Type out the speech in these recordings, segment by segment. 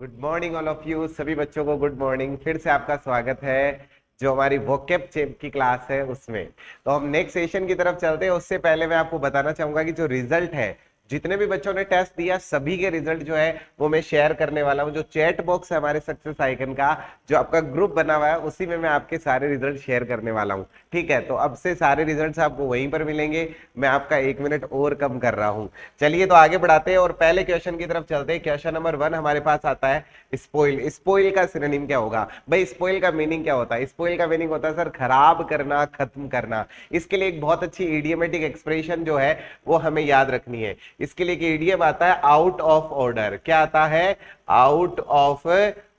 Good morning all of you. सभी बच्चों को गुड मॉर्निंग। फिर से आपका स्वागत है जो हमारी वोकेब चैप की क्लास है उसमें। तो हम नेक्स्ट सेशन की तरफ चलते हैं। उससे पहले मैं आपको बताना चाहूंगा कि जो रिजल्ट है, जितने भी बच्चों ने टेस्ट दिया सभी के रिजल्ट जो है वो मैं शेयर करने वाला हूं। जो चैट बॉक्स है हमारे सक्सेस आइकन का, जो आपका ग्रुप बना हुआ है, उसी में मैं आपके सारे रिजल्ट शेयर करने वाला हूं। ठीक है, तो अब से सारे रिजल्ट्स आपको वहीं पर मिलेंगे। मैं आपका 1 मिनट और कम कर रहा हूं। चलिए तो आगे बढ़ाते हैं और पहले क्वेश्चन की तरफ चलते हैं। क्वेश्चन नंबर 1 हमारे पास आता है स्पॉइल। स्पॉइल का सिनोनिम क्या होगा भाई? स्पॉइल का मीनिंग क्या होता है? स्पॉइल का मीनिंग होता है सर खराब करना, खत्म करना। इसके लिए एक बहुत अच्छी इडियमेटिक एक्सप्रेशन जो है वो हमें याद रखनी है। इसके लिए एक इडियम आता है आउट ऑफ ऑर्डर। क्या आता है? Out of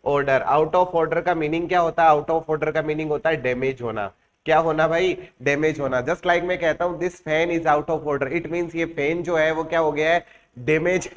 order. Out of order का मीनिंग क्या होता है? आउट ऑफ ऑर्डर का मीनिंग होता है डैमेज होना। क्या होना भाई? डैमेज होना। जस्ट लाइक मैं कहता हूं this fan is out of order, it means ये फैन जो है वो क्या हो गया है? डैमेज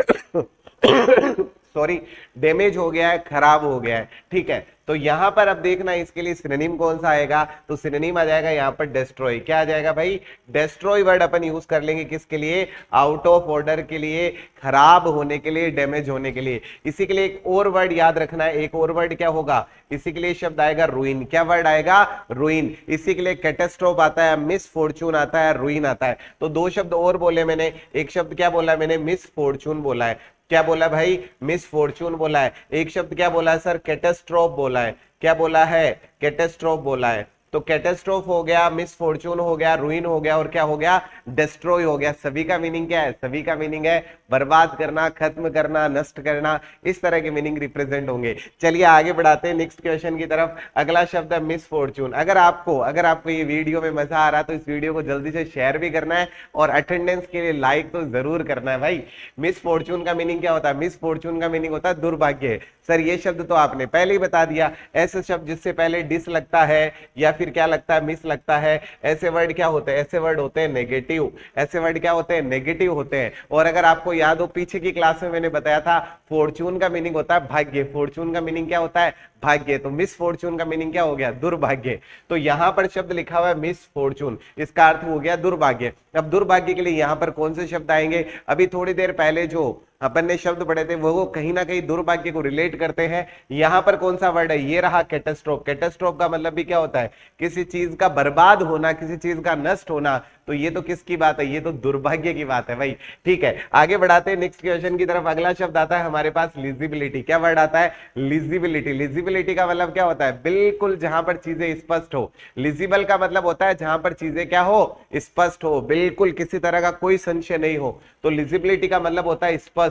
सॉरी, डैमेज हो गया है, खराब हो गया है। ठीक है, तो यहां पर अब देखना इसके लिए सिनोनिम कौन सा आएगा। तो सिनोनिम आ जाएगा यहां पर डेस्ट्रॉय। क्या आ जाएगा भाई? डेस्ट्रॉय वर्ड अपन यूज कर लेंगे किसके लिए? आउट ऑफ ऑर्डर के लिए, खराब होने के लिए, डैमेज होने के लिए। इसी के लिए एक और वर्ड याद रखना है। एक और वर्ड क्या होगा? इसी के लिए शब्द आएगा रुइन। क्या वर्ड आएगा? रुइन। इसी के लिए कैटेस्ट्रोफ आता है, मिस फॉर्चून आता है, रुइन आता है। तो दो शब्द और बोले मैंने। एक शब्द क्या बोला मैंने? मिस फॉर्चून बोला है। क्या बोला भाई? मिस फॉर्चून बोला है। एक शब्द क्या बोला है सर? कैटेस्ट्रोफ बोला है। क्या बोला है? कैटेस्ट्रोफ बोला है। तो कैटेस्ट्रोफ हो गया, मिस फॉर्चून हो गया, रुइन हो गया, और क्या हो गया? डिस्ट्रॉय हो गया। सभी का मीनिंग क्या है? सभी का मीनिंग है बर्बाद करना, खत्म करना, नष्ट करना। इस तरह के मीनिंग रिप्रेजेंट होंगे। चलिए आगे बढ़ाते हैं नेक्स्ट क्वेश्चन की तरफ। अगला शब्द है मिस फॉर्चून। अगर आपको ये वीडियो में मजा आ रहा है तो इस वीडियो को जल्दी से शेयर भी करना है और अटेंडेंस के लिए लाइक तो जरूर करना है भाई। मिस फॉर्चून का मीनिंग क्या होता है? मिस फॉर्चून का मीनिंग होता है दुर्भाग्य। सर ये शब्द तो आपने पहले ही बता दिया। ऐसे शब्द जिससे पहले डिस लगता है या फिर क्या लगता है? मिस लगता है, ऐसे वर्ड क्या होते हैं? ऐसे वर्ड होते हैं नेगेटिव। ऐसे वर्ड क्या होते हैं? नेगेटिव होते हैं। और अगर आपको याद हो पीछे की क्लास में मैंने बताया था फॉर्चून का मीनिंग होता है भाग्य। फॉर्चून का मीनिंग क्या होता है? भाग्य। तो मिस फॉर्चून का मीनिंग क्या हो गया? दुर्भाग्य। तो यहां पर शब्द लिखा हुआ है मिस फॉर्चून, इसका अर्थ हो गया दुर्भाग्य। अब दुर्भाग्य के लिए यहां पर कौन से शब्द आएंगे? अभी थोड़ी देर पहले जो अपन ने शब्द पढ़े थे वो कहीं ना कहीं दुर्भाग्य को रिलेट करते हैं। यहां पर कौन सा वर्ड है? ये रहा कैटेस्ट्रोफ। कैटेस्ट्रोफ का मतलब भी क्या होता है? किसी चीज का बर्बाद होना, किसी चीज का नष्ट होना। तो ये तो किसकी बात है? ये तो दुर्भाग्य की बात है भाई। ठीक है, आगे बढ़ाते हैं नेक्स्ट क्वेश्चन की तरफ। अगला शब्द आता है हमारे पास लिजिबिलिटी। क्या वर्ड आता है? लिजिबिलिटी। लिजिबिलिटी का मतलब क्या होता है? बिल्कुल जहां पर चीजें स्पष्ट हो। लिजिबल का मतलब होता है जहां पर चीजें क्या हो? स्पष्ट हो, बिल्कुल किसी तरह का कोई संशय नहीं हो। तो लिजिबिलिटी का मतलब होता है स्पष्ट।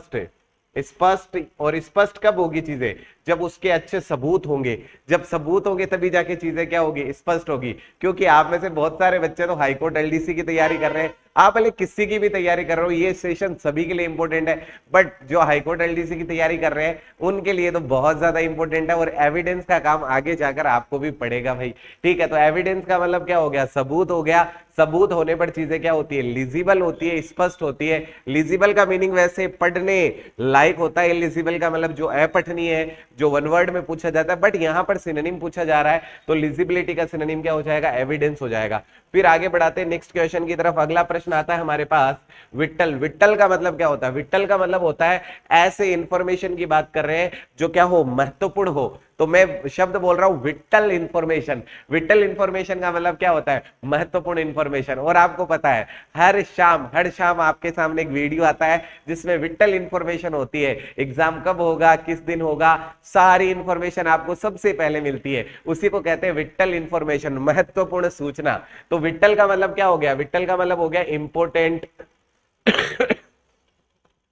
स्पष्ट। और स्पष्ट कब होगी चीजें? जब उसके अच्छे सबूत होंगे। जब सबूत होंगे तभी जाके चीजें क्या होगी? स्पष्ट होगी। क्योंकि आप में से बहुत सारे बच्चे तो हाईकोर्ट एलडीसी की तैयारी कर रहे हैं। आप भले किसी की भी तैयारी कर रहे हो, ये सेशन सभी के लिए इंपॉर्टेंट है। बट जो हाईकोर्ट एलडीसी की तैयारी कर रहे हैं उनके लिए तो बहुत ज्यादा इंपॉर्टेंट है। और एविडेंस का काम आगे जाकर आपको भी पड़ेगा भाई। ठीक है, तो एविडेंस का मतलब क्या हो गया? सबूत हो गया। सबूत होने पर चीजें क्या होती है? लिजिबल होती है, स्पष्ट होती है। लिजिबल का मीनिंग वैसे पढ़ने लायक होता है। लिजिबल का मतलब जो अपठनीय है, जो वन वर्ड में पूछा जाता है। बट यहां पर सिनोनिम पूछा जा रहा है तो लिजिबिलिटी का सिनोनिम क्या हो जाएगा? एविडेंस हो जाएगा। फिर आगे बढ़ाते हैं नेक्स्ट क्वेश्चन की तरफ। अगला प्रश्न आता है हमारे पास विट्ठल। विट्ठल का मतलब क्या होता है? विट्ठल का मतलब होता है ऐसे इंफॉर्मेशन की बात कर रहे हैं जो क्या हो? महत्वपूर्ण हो। तो मैं शब्द बोल रहा हूं विट्ठल इंफॉर्मेशन। विट्ठल इंफॉर्मेशन का मतलब क्या होता है? महत्वपूर्ण इंफॉर्मेशन। और आपको पता है हर शाम आपके सामने एक वीडियो आता है जिसमें विट्ठल इंफॉर्मेशन होती है। एग्जाम कब होगा, किस दिन होगा, सारी इंफॉर्मेशन आपको सबसे पहले मिलती है। उसी को कहते हैं विट्ठल इंफॉर्मेशन, महत्वपूर्ण सूचना। तो विट्ठल का मतलब क्या हो गया? विट्ठल का मतलब हो गया इंपोर्टेंट।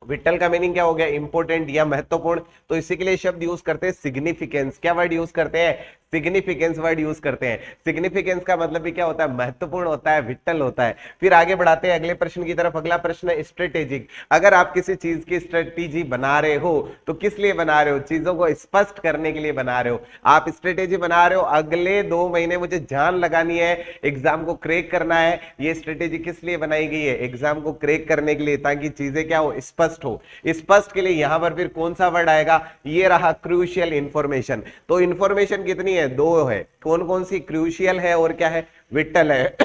विट्ठल का मीनिंग क्या हो गया? इंपोर्टेंट या महत्वपूर्ण। तो इसी के लिए शब्द यूज करते हैं सिग्निफिकेंस। क्या वर्ड यूज करते हैं? सिग्निफिकेंस वर्ड यूज करते हैं। सिग्निफिकेंस का मतलब भी क्या होता है? महत्वपूर्ण होता है, विट्ठल होता है। फिर आगे बढ़ाते हैं अगले प्रश्न की तरफ। अगला प्रश्न है स्ट्रेटेजिक। अगर आप किसी चीज की स्ट्रेटेजी बना रहे हो तो किस लिए बना रहे हो? चीजों को स्पष्ट करने के लिए बना रहे हो। आप स्ट्रेटेजी बना रहे हो, अगले 2 महीने मुझे जान लगानी है, एग्जाम को क्रैक करना है। ये स्ट्रेटेजी किस लिए बनाई गई है? एग्जाम को क्रैक करने के लिए, ताकि चीजें क्या हो? स्पष्ट हो। स्पष्ट के लिए यहां पर फिर कौन सा वर्ड आएगा? ये रहा क्रूशियल इंफॉर्मेशन। तो इंफॉर्मेशन कितनी है? 2 है। कौन कौन सी? क्रूशियल है और क्या है? विट्ठल है।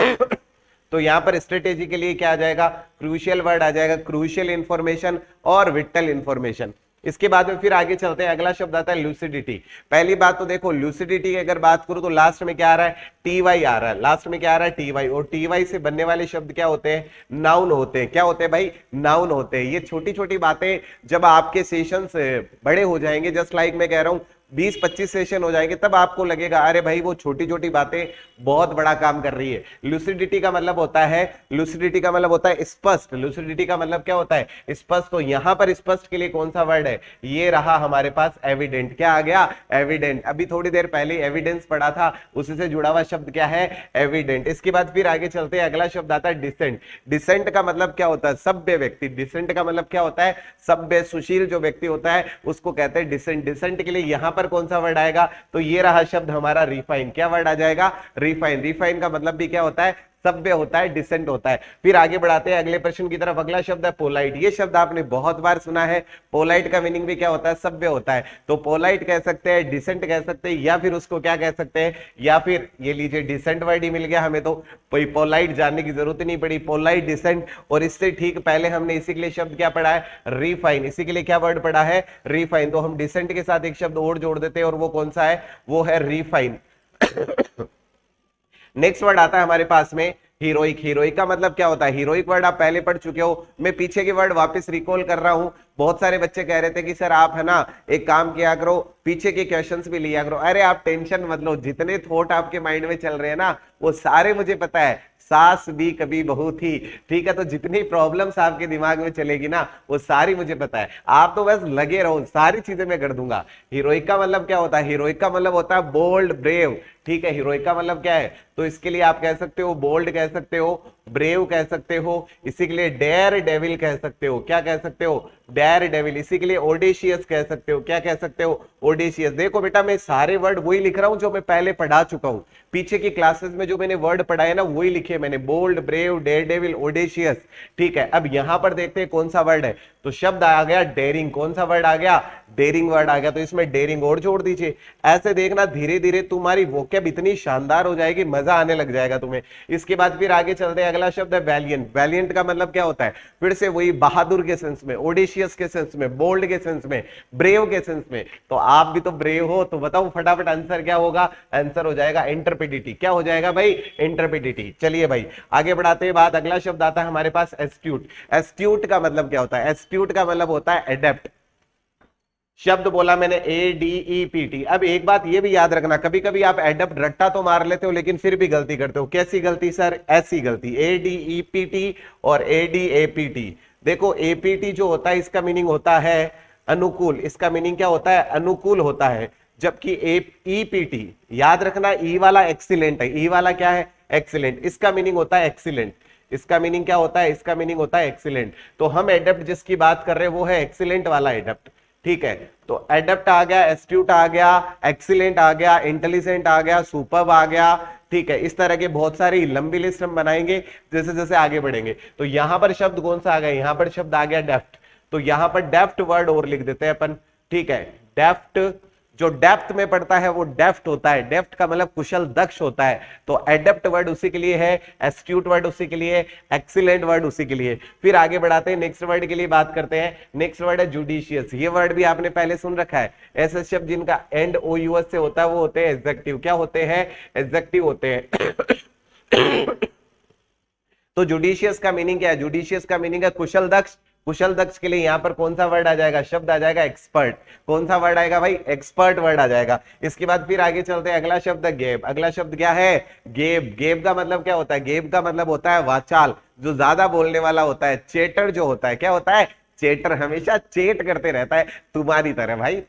तो यहां पर स्ट्रेटेजी के लिए क्या आ जाएगा? क्रूशियल वर्ड आ जाएगा, क्रूशियल इंफॉर्मेशन और विट्ठल इंफॉर्मेशन। इसके बाद में फिर आगे चलते हैं, अगला शब्द आता है लूसिडिटी। पहली बात तो देखो लूसिडिटी की अगर बात करूं तो लास्ट में क्या आ रहा है, टी वाई आ रहा है, लास्ट में क्या आ रहा है, टी वाई, और टी वाई से बनने वाले शब्द क्या होते हैं, नाउन होते हैं। क्या होते हैं भाई, नाउन होते हैं। ये छोटी छोटी बातें जब आपके सेशन बड़े हो जाएंगे, जस्ट लाइक मैं कह रहा हूं 20-25 सेशन हो जाएंगे, तब आपको लगेगा अरे भाई वो छोटी छोटी बातें बहुत बड़ा काम कर रही है। लूसिडिटी का मतलब होता है, लूसिडिटी का मतलब होता है स्पष्ट। लूसिडिटी का मतलब क्या होता है, स्पष्ट। तो यहां पर स्पष्ट के लिए कौन सा वर्ड है, ये रहा हमारे पास एविडेंट। क्या आ गया, एविडेंट। अभी थोड़ी देर पहले एविडेंस पढ़ा था, उसी से जुड़ा हुआ शब्द क्या है, एविडेंट। इसके बाद फिर आगे चलते हैं, अगला शब्द आता है डिसेंट। डिसेंट का मतलब क्या होता है, सभ्य व्यक्ति। डिसेंट का मतलब क्या होता है, सभ्य सुशील जो व्यक्ति होता है उसको कहते हैं डिसेंट। डिसेंट के लिए यहां पर कौन सा वर्ड आएगा, तो ये रहा शब्द हमारा रिफाइन। क्या वर्ड आ जाएगा, रिफाइन। रिफाइन का मतलब भी क्या होता है, सभ्य होता है, डिसेंट होता है। फिर आगे बढ़ाते हैं अगले प्रश्न की तरफ। अगला शब्द है पोलाइट। ये शब्द आपने बहुत बार सुना है। पोलाइट का मीनिंग भी क्या होता है, सभ्य होता है। तो पोलाइट कह सकते हैं, डिसेंट कह सकते हैं, या फिर उसको क्या कह सकते हैं, या फिर ये लीजिए डिसेंट वर्ड ही मिल गया हमें, तो कोई पोलाइट जानने की जरूरत नहीं पड़ी। पोलाइट, डिसेंट, और इससे ठीक पहले हमने इसी के लिए शब्द क्या पढ़ा है, रिफाइन। इसी के लिए क्या वर्ड पढ़ा है, रिफाइन। तो हम डिसेंट के साथ एक शब्द और जोड़ देते हैं, और वो कौन सा है, वो है रिफाइन। नेक्स्ट वर्ड आता है हमारे पास में हीरोइक। हीरोइक का मतलब क्या होता है, हीरोइक वर्ड आप पहले पढ़ चुके हो, मैं पीछे के वर्ड वापस रिकॉल कर रहा हूं। बहुत सारे बच्चे कह रहे थे कि सर आप है ना एक काम किया करो, पीछे के क्वेश्चंस भी लिया करो। अरे आप टेंशन मत लो, जितने थॉट आपके माइंड में चल रहे हैं ना वो सारे मुझे पता है, सास भी कभी बहू थी, ठीक है। तो जितनी प्रॉब्लम्स आपके दिमाग में चलेगी ना वो सारी मुझे पता है, आप तो बस लगे रहो, सारी चीजें मैं कर दूंगा। हीरोइक का मतलब क्या होता है, हीरोइक का मतलब होता है बोल्ड, ब्रेव, ठीक है। हीरोइक का मतलब क्या है, तो इसके लिए आप कह सकते हो बोल्ड कह सकते हो, ब्रेव कह सकते हो, इसी के लिए डेयर डेविल कह सकते हो। क्या कह सकते हो, डेयर डेविल। इसी के लिए ओडेशियस कह सकते हो। क्या कह सकते हो, ओडेशियस। देखो बेटा मैं सारे वर्ड वही लिख रहा हूं जो मैं पहले पढ़ा चुका हूं, पीछे की क्लासेस में जो मैंने वर्ड पढ़ाए ना वही लिखे मैंने, बोल्ड, ब्रेव, डेयर डेविल, ओडेशियस, ठीक है। अब यहां पर देखते हैं कौन सा वर्ड है, तो शब्द आ गया डेयरिंग। कौन सा वर्ड आ गया, डेयरिंग वर्ड आ गया। तो इसमें डेयरिंग और जोड़ दीजिए। ऐसे देखना धीरे धीरे तुम्हारी वोकैब इतनी शानदार हो जाएगी, मजा आने लग जाएगा तुम्हें। इसके बाद फिर आगे चलते हैं, अगला शब्द है वैलियंट। वैलियंट का मतलब क्या होता है, फिर से वही बहादुर के सेंस में, ओडेशियस के सेंस में, बोल्ड के सेंस में, ब्रेव के सेंस में। तो आप भी तो ब्रेव हो, तो बताओ फटाफट आंसर क्या होगा, आंसर हो जाएगा इंटरप्रेटिटी। क्या हो जाएगा भाई, इंटरप्रेटिटी। चलिए भाई आगे बढ़ाते हैं बात। अगला शब्द आता है हमारे पास एस्ट्यूट। एस्ट्यूट का मतलब क्या होता है, एस्ट्यूट का मतलब होता है एडेप्ट। शब्द बोला मैंने ADEPT। अब एक बात ये भी याद रखना, कभी कभी आप एडप्ट रट्टा तो मार लेते हो लेकिन फिर भी गलती करते हो। कैसी गलती सर, ऐसी गलती। ADEPT और ADAPT। देखो APT जो होता है इसका मीनिंग होता है अनुकूल, इसका मीनिंग क्या होता है, अनुकूल होता है। जबकि EPT याद रखना, ई वाला एक्सीलेंट है, ई वाला क्या है, एक्सीलेंट। इसका मीनिंग होता है एक्सीलेंट। इसका मीनिंग क्या होता है, इसका मीनिंग होता है एक्सीलेंट। तो हम एडप्ट जिसकी बात कर रहे हैं वो है एक्सीलेंट वाला एडप्ट, ठीक है। तो एडप्ट आ गया, एस्ट्यूट आ गया, एक्सीलेंट आ गया, इंटेलिजेंट आ गया, सुपर्ब आ गया, ठीक है। इस तरह के बहुत सारी लंबी लिस्ट हम बनाएंगे जैसे जैसे आगे बढ़ेंगे। तो यहां पर शब्द कौन सा आ गया, यहां पर शब्द आ गया डेफ्ट। तो यहां पर डेफ्ट वर्ड और लिख देते हैं अपन, ठीक है। डेफ्ट जो डेप्थ में पड़ता है वो डेफ्ट होता है, डेफ्ट का मतलब कुशल दक्ष होता है। तो एडेप्ट वर्ड उसी के लिए है, एस्ट्यूट वर्ड उसी के लिए, एक्सीलेंट वर्ड उसी के लिए। फिर आगे बढ़ाते हैं, नेक्स्ट वर्ड के लिए बात करते हैं। नेक्स्ट वर्ड है जुडिशियस। ये वर्ड भी आपने पहले सुन रखा है। ऐसे शब्द जिनका एंड OUS से होता है वो होते हैं एडजेक्टिव। क्या होते हैं, एडजेक्टिव होते हैं। तो जुडिशियस का मीनिंग क्या है, जुडिशियस का मीनिंग है कुशल दक्ष। कुशल दक्ष के लिए यहां पर कौन सा वर्ड आ जाएगा, शब्द आ जाएगा एक्सपर्ट। कौन सा वर्ड आएगा भाई, एक्सपर्ट वर्ड आ जाएगा। इसके बाद फिर आगे चलते हैं, अगला शब्द है गेब। अगला शब्द क्या है, गेब। गेब का मतलब क्या होता है, गेब का मतलब होता है वाचाल, जो ज्यादा बोलने वाला होता है। चेटर जो होता है, क्या होता है, चेटर, हमेशा चेट करते रहता है तुम्हारी तरह भाई।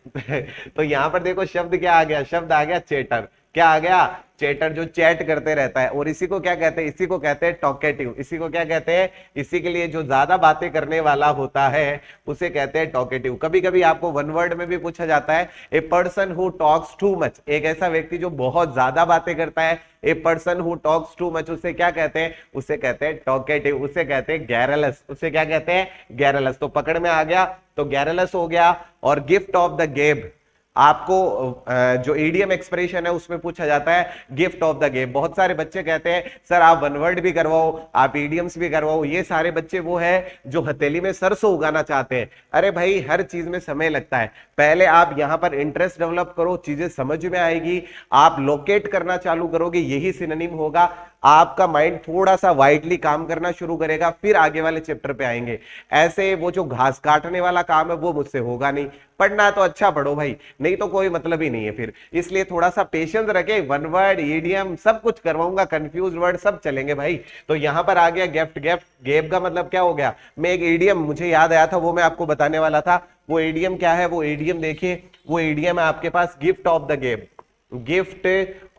तो यहां पर देखो शब्द क्या आ गया, शब्द आ गया चेटर। क्या आ गया, चेटर, जो चैट करते रहता है। और इसी को क्या कहते हैं, इसी को कहते हैं टॉकेटिव। इसी को क्या कहते हैं, इसी के लिए जो ज्यादा बातें करने वाला होता है उसे कहते हैं टॉकेटिव। कभी कभी आपको वन वर्ड में भी पूछा जाता है, a person who talks too much. एक ऐसा व्यक्ति जो बहुत ज्यादा बातें करता है, a person who talks too much, उसे क्या कहते हैं, उसे कहते हैं टॉकेटिव, उसे कहते हैं गैरलस। उसे क्या कहते हैं, गैरलस। तो पकड़ में आ गया, तो गैरलस हो गया। और गिफ्ट ऑफ द गेब, आपको जो ईडीएम एक्सप्रेशन है उसमें पूछा जाता है गिफ्ट ऑफ द गेम। बहुत सारे बच्चे कहते हैं सर आप वन वर्ड भी करवाओ, आप ईडीएम्स भी करवाओ। ये सारे बच्चे वो है जो हथेली में सरसों उगाना चाहते हैं। अरे भाई हर चीज में समय लगता है, पहले आप यहां पर इंटरेस्ट डेवलप करो, चीजें समझ में आएगी, आप लोकेट करना चालू करोगे, यही सिनोनिम होगा। आपका माइंड थोड़ा सा वाइडली काम करना शुरू करेगा, फिर आगे वाले चैप्टर पे आएंगे। ऐसे वो जो घास काटने वाला काम है वो मुझसे होगा नहीं। पढ़ना है तो अच्छा पढ़ो भाई, नहीं तो कोई मतलब ही नहीं है फिर। इसलिए थोड़ा सा पेशेंस रखे, वन वर्ड ईडीएम सब कुछ करवाऊंगा, कंफ्यूज वर्ड सब चलेंगे भाई। तो यहां पर आ गया गिफ्ट। गिफ्ट गेब का मतलब क्या हो गया, मैं एक ईडीएम मुझे याद आया था वो मैं आपको बताने वाला था। वो ईडीएम क्या है, वो ईडीएम देखिए, वो ईडीएम है आपके पास gift of the gab. Gift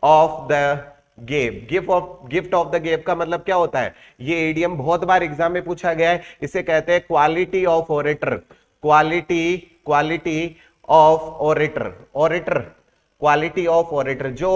of the gab, gift of the gab का मतलब क्या होता है, ये ईडीएम बहुत बार एग्जाम में पूछा गया है। इसे कहते हैं quality of orator. Quality of orator, orator quality of orator. जो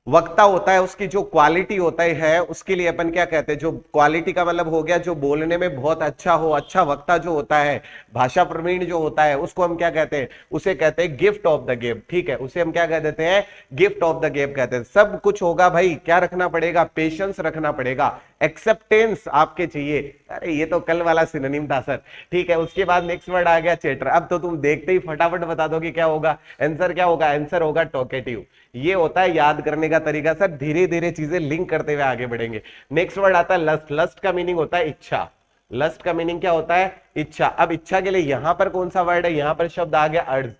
वक्ता होता है उसकी जो क्वालिटी होता है उसके लिए अपन क्या कहते हैं, जो क्वालिटी का मतलब हो गया जो बोलने में बहुत अच्छा हो, अच्छा वक्ता जो होता है, भाषा प्रवीण जो होता है, उसको हम क्या कहते हैं, उसे कहते हैं गिफ्ट ऑफ द गेब। ठीक है, उसे हम क्या कह देते हैं, गिफ्ट ऑफ द गेब कहते हैं। सब कुछ होगा भाई, क्या रखना पड़ेगा, पेशेंस रखना पड़ेगा, एक्सेप्टेंस आपके चाहिए। अरे ये तो कल वाला सिनोनिम था सर। ठीक है, उसके बाद नेक्स्ट वर्ड आ गया चैटर। अब तो तुम देखते ही फटाफट बता दो कि क्या होगा आंसर, क्या होगा आंसर, होगा टॉकेटिव। ये होता है याद करने का तरीका सर, धीरे धीरे चीजें लिंक करते हुए आगे बढ़ेंगे। नेक्स्ट वर्ड आता है लस्ट। लस्ट का मीनिंग होता है इच्छा। लस्ट का मीनिंग क्या होता है, इच्छा। अब इच्छा के लिए यहां पर कौन सा वर्ड है, यहां पर शब्द आ गया अर्ज।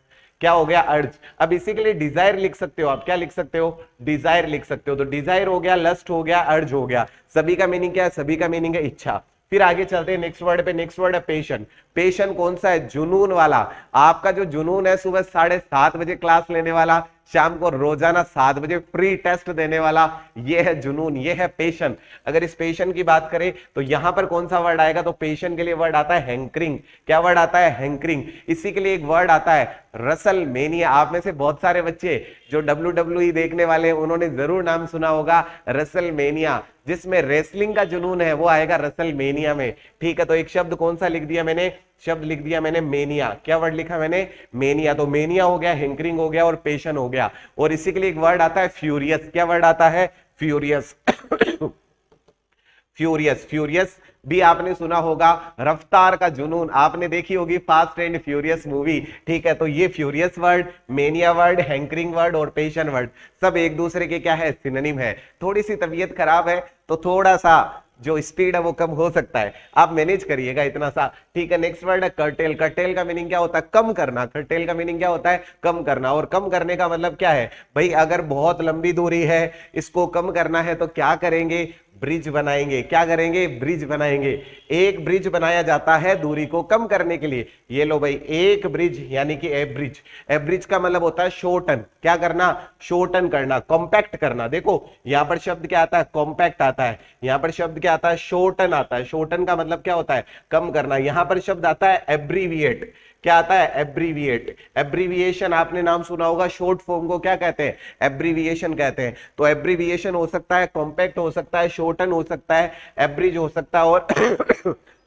क्या हो गया, अर्ज। अब इसी के लिए डिजायर लिख सकते हो आप, क्या लिख सकते हो, डिजायर लिख सकते हो। तो डिजायर हो गया, लस्ट हो गया, अर्ज हो गया। सभी का मीनिंग क्या है, सभी का मीनिंग है इच्छा। फिर आगे चलते हैं नेक्स्ट वर्ड पे। नेक्स्ट वर्ड है पेशन। पेशन कौन सा है, जुनून वाला। आपका जो जुनून है, सुबह 7:30 बजे क्लास लेने वाला, शाम को रोजाना 7 बजे फ्री टेस्ट देने वाला, ये है जुनून, ये है पेशन। अगर इस पेशन की बात करें तो यहां पर कौन सा वर्ड आएगा, तो पेशन के लिए वर्ड आता है हैंकरिंग। क्या वर्ड आता है, हैंकरिंग। इसी के लिए एक वर्ड आता है रसल मेनिया। आप में से बहुत सारे बच्चे जो WWE देखने वाले हैं उन्होंने जरूर नाम सुना होगा रसल मेनिया। जिसमें रेसलिंग का जुनून है वो आएगा रसल मेनिया में। ठीक है, तो एक शब्द कौन सा लिख दिया मैंने, शब्द लिख दिया मैंने मेनिया। क्या वर्ड लिखा मैंने, मेनिया। तो मेनिया हो गया, हैंकरिंग हो गया और पेशन हो गया। और इसी के लिए एक वर्ड आता है फ्यूरियस। क्या वर्ड आता है, फ्यूरियस। फ्यूरियस, फ्यूरियस भी आपने सुना होगा, रफ्तार का जुनून। आपने देखी होगी फास्ट एंड फ्यूरियस मूवी। ठीक है, तो ये furious word, mania word, hankering word और पेशन वर्ड सब एक दूसरे के क्या है, सिनोनिम है। थोड़ी सी तबीयत खराब है तो थोड़ा सा जो स्पीड है वो कम हो सकता है, आप मैनेज करिएगा इतना सा। ठीक है, नेक्स्ट वर्ड है कर्टेल। कर्टेल का मीनिंग क्या होता है, कम करना। कर्टेल का मीनिंग क्या होता है, कम करना। और कम करने का मतलब क्या है भाई, अगर बहुत लंबी दूरी है, इसको कम करना है तो क्या करेंगे, ब्रिज बनाएंगे। क्या करेंगे, ब्रिज बनाएंगे। एक ब्रिज बनाया जाता है दूरी को कम करने के लिए। ये लो भाई, एक ब्रिज यानी कि एब्रिज। एब्रिज का मतलब होता है शॉर्टन। क्या करना, शॉर्टन करना, कॉम्पैक्ट करना। देखो यहां पर शब्द क्या आता है, कॉम्पैक्ट आता है। यहां पर शब्द क्या आता है, शॉर्टन आता है। शॉर्टन का मतलब क्या होता है, कम करना। यहां पर शब्द आता है एब्रीविएट। क्या आता है, एब्रीविएट। एब्रीविएशन आपने नाम सुना होगा, शॉर्ट फॉर्म को क्या कहते हैं, एब्रीविएशन कहते हैं। तो एब्रीविएशन हो सकता है, कॉम्पैक्ट हो सकता है, शॉर्टन हो सकता है, एब्रिज हो सकता है और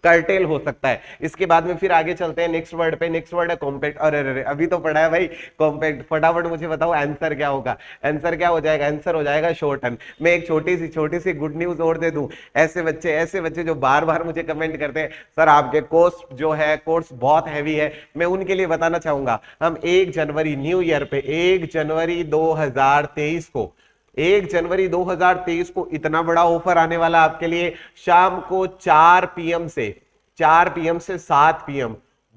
कर्टेल हो सकता है। इसके बाद में फिर आगे चलते हैं नेक्स्ट वर्ड पे। नेक्स्ट वर्ड है कॉम्पैक्ट। अरे अरे अभी तो पढ़ा है भाई कॉम्पैक्ट। फटाफट मुझे बताओ आंसर क्या होगा, आंसर क्या हो जाएगा, आंसर हो जाएगा शॉर्टन। मैं एक छोटी सी गुड न्यूज और दे दूं। ऐसे बच्चे जो बार बार मुझे कमेंट करते हैं सर आपके कोर्स जो है, कोर्स बहुत हैवी है, मैं उनके लिए बताना चाहूंगा, हम 1 जनवरी न्यू ईयर पे 1 जनवरी 2023 को 1 जनवरी 2023 को इतना बड़ा ऑफर आने वाला आपके लिए। शाम को 4 पीएम से 7 पीएम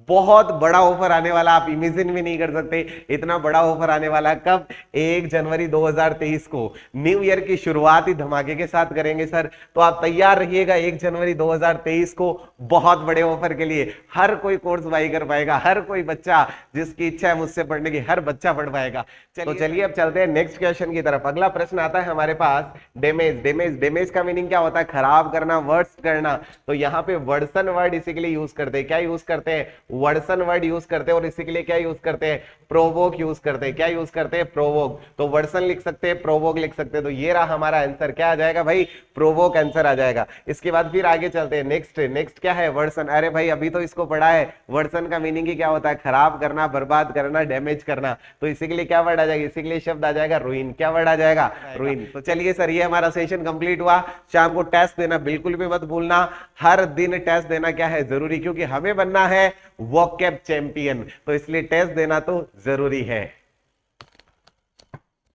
बहुत बड़ा ऑफर आने वाला, आप इमेजिन भी नहीं कर सकते इतना बड़ा ऑफर आने वाला। कब, 1 जनवरी 2023 को। न्यू ईयर की शुरुआत ही धमाके के साथ करेंगे सर, तो आप तैयार रहिएगा 1 जनवरी 2023 को बहुत बड़े ऑफर के लिए। हर कोई कोर्स बाई कर पाएगा, हर कोई बच्चा जिसकी इच्छा है मुझसे पढ़ने की, हर बच्चा पढ़ पाएगा। तो चलिए अब चलते हैं नेक्स्ट क्वेश्चन की तरफ। अगला प्रश्न आता है हमारे पास डैमेज। डैमेज का मीनिंग क्या होता है, खराब करना, वर्स्ट करना। तो यहाँ पे वर्सन वर्ड इसी के लिए यूज करते हैं। क्या यूज करते हैं, वर्सन वर्ड यूज करते हैं और इसी के लिए क्या यूज करते हैं, प्रोवोक यूज करते हैं। क्या यूज करते हैं, प्रोवोक। तो वर्सन लिख सकते हैं, प्रोवोक लिख सकते हैं। तो ये रहा हमारा आंसर, क्या आ जाएगा भाई, प्रोवोक आंसर आ जाएगा। इसके बाद फिर आगे चलते हैं, नेक्स्ट क्या है, वर्सन। अरे भाई अभी तो इसको पढ़ा है, वर्सन का मीनिंग ही क्या होता है, खराब करना, बर्बाद करना, डैमेज करना। तो इसी के लिए क्या वर्ड आ जाएगा, इसी के लिए शब्द आ जाएगा रुइन। क्या वर्ड आ जाएगा, रुइन। तो चलिए सर, ये हमारा सेशन कंप्लीट हुआ। शाम को टेस्ट देना बिल्कुल भी मत भूलना, हर दिन टेस्ट देना क्या है, जरूरी, क्योंकि हमें बनना है वोकैब चैंपियन, तो इसलिए टेस्ट देना तो जरूरी है।